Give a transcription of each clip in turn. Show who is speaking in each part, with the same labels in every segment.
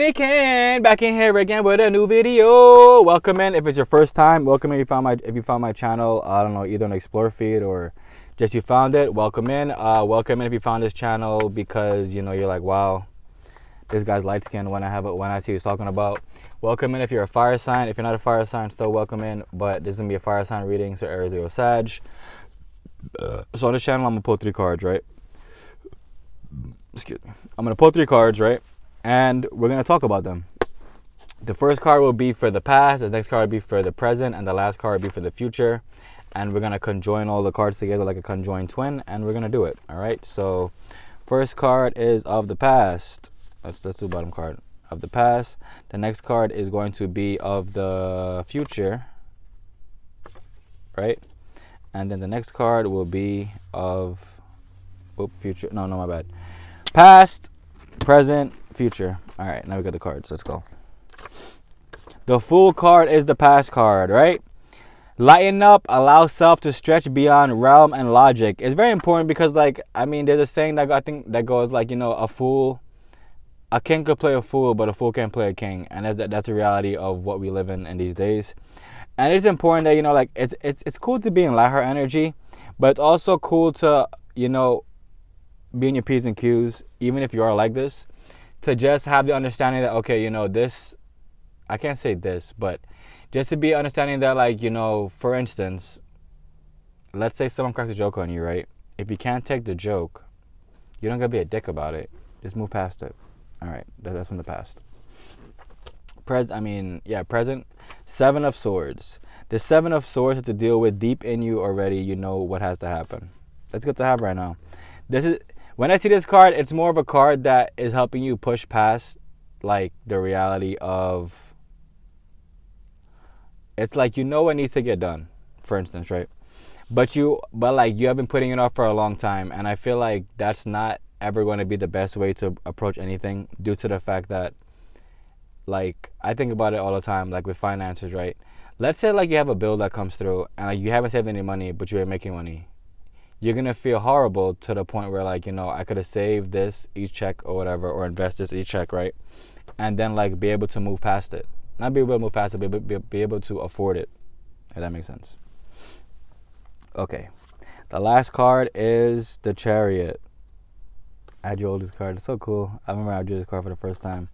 Speaker 1: Niken, back in here again with a new video. Welcome in if it's your first time. Welcome in if you found my channel. I don't know, either on Explore feed or just you found it. Welcome in. Welcome in if you found this channel because you're like, wow, this guy's light skinned when I see what he's talking about. Welcome in if you're a fire sign. If you're not a fire sign, still welcome in. But this is gonna be a fire sign reading, so Aries, Leo, Sag. So on this channel, I'm gonna pull 3 cards, right? Excuse me. I'm gonna pull 3 cards, right? And we're going to talk about them. The first card will be for the past, the next card will be for the present, and the last card will be for the future. And we're going to conjoin all the cards together like a conjoined twin, and we're going to do it. All right, so first card is of the past. Let's do bottom card of the past. The next card is going to be of the future, right? And then the next card will be of future. No, my bad. Past, present, future. All right, now we got the cards. Let's go. The Fool card is the past card, right? Lighten up, allow self to stretch beyond realm and logic. It's very important because, like, I mean, there's a saying that I think that goes like, a king could play a fool, but a fool can't play a king, and that's the reality of what we live in these days. And it's important that like it's cool to be in Lightheart energy, but it's also cool to be in your P's and Q's, even if you are like this. To just have the understanding that, okay, this, I can't say this, but just to be understanding that, like, for instance, let's say someone cracks a joke on you, right? If you can't take the joke, you don't gotta be a dick about it. Just move past it. All right, that's from the past. Present. 7 of Swords. The 7 of Swords is to deal with deep in you already. You know what has to happen. That's good to have right now. When I see this card, it's more of a card that is helping you push past, like, the reality of, it's like what needs to get done, for instance, right? But you have been putting it off for a long time, and I feel like that's not ever going to be the best way to approach anything, due to the fact that, like, I think about it all the time, like with finances, right? Let's say, like, you have a bill that comes through, and like, you haven't saved any money, but you're making money. You're going to feel horrible to the point where, like, I could have saved this each check or whatever, or invest this each check, right? And then, like, be able to move past it. Not be able to move past it, but be able to afford it, if that makes sense. Okay. The last card is the Chariot. I drew this card. It's so cool. I remember I drew this card for the first time.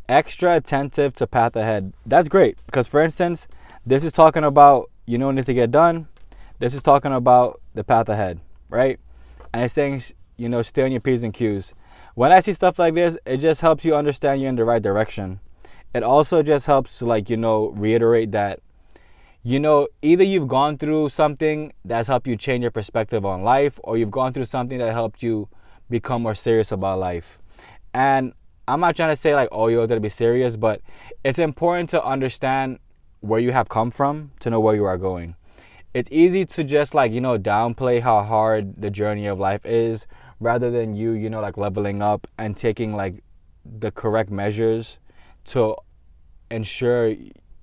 Speaker 1: Extra attentive to path ahead. That's great, because, for instance, this is talking about, what needs to get done. This is talking about the path ahead, right? And it's saying, stay on your P's and Q's. When I see stuff like this, it just helps you understand you're in the right direction. It also just helps to, like, reiterate that, either you've gone through something that's helped you change your perspective on life, or you've gone through something that helped you become more serious about life. And I'm not trying to say, like, oh, you have to be serious, but it's important to understand where you have come from to know where you are going. It's easy to just, like, downplay how hard the journey of life is, rather than like, leveling up and taking, like, the correct measures to ensure,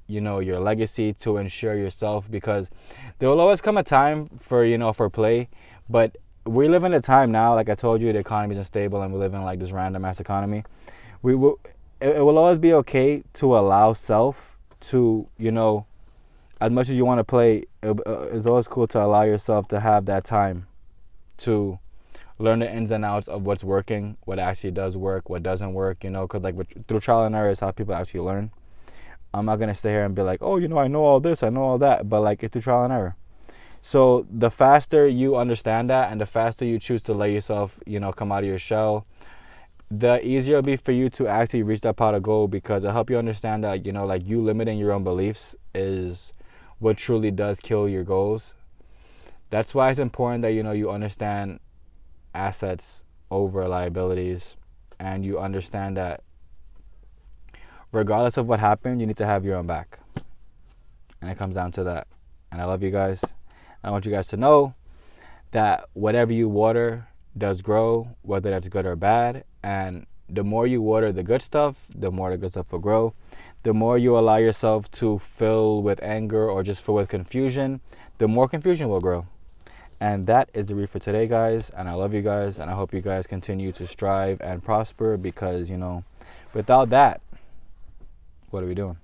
Speaker 1: your legacy, to ensure yourself, because there will always come a time for, for play. But we live in a time now, like I told you, the economy is unstable, and we live in, like, this random ass economy. It will always be okay to allow self to, as much as you want to play, it's always cool to allow yourself to have that time to learn the ins and outs of what's working, what actually does work, what doesn't work, because, like, through trial and error is how people actually learn. I'm not going to stay here and be like, oh, I know all this, I know all that, but, like, it's through trial and error. So the faster you understand that, and the faster you choose to let yourself, come out of your shell, the easier it'll be for you to actually reach that pot of gold, because it'll help you understand that, like, you limiting your own beliefs is what truly does kill your goals. That's why it's important that, you understand assets over liabilities, and you understand that regardless of what happened, you need to have your own back. And it comes down to that. And I love you guys. I want you guys to know that whatever you water does grow, whether that's good or bad. And the more you water the good stuff, the more the good stuff will grow. The more you allow yourself to fill with anger or just fill with confusion, the more confusion will grow. And that is the read for today, guys. And I love you guys, and I hope you guys continue to strive and prosper, because, Without that, what are we doing?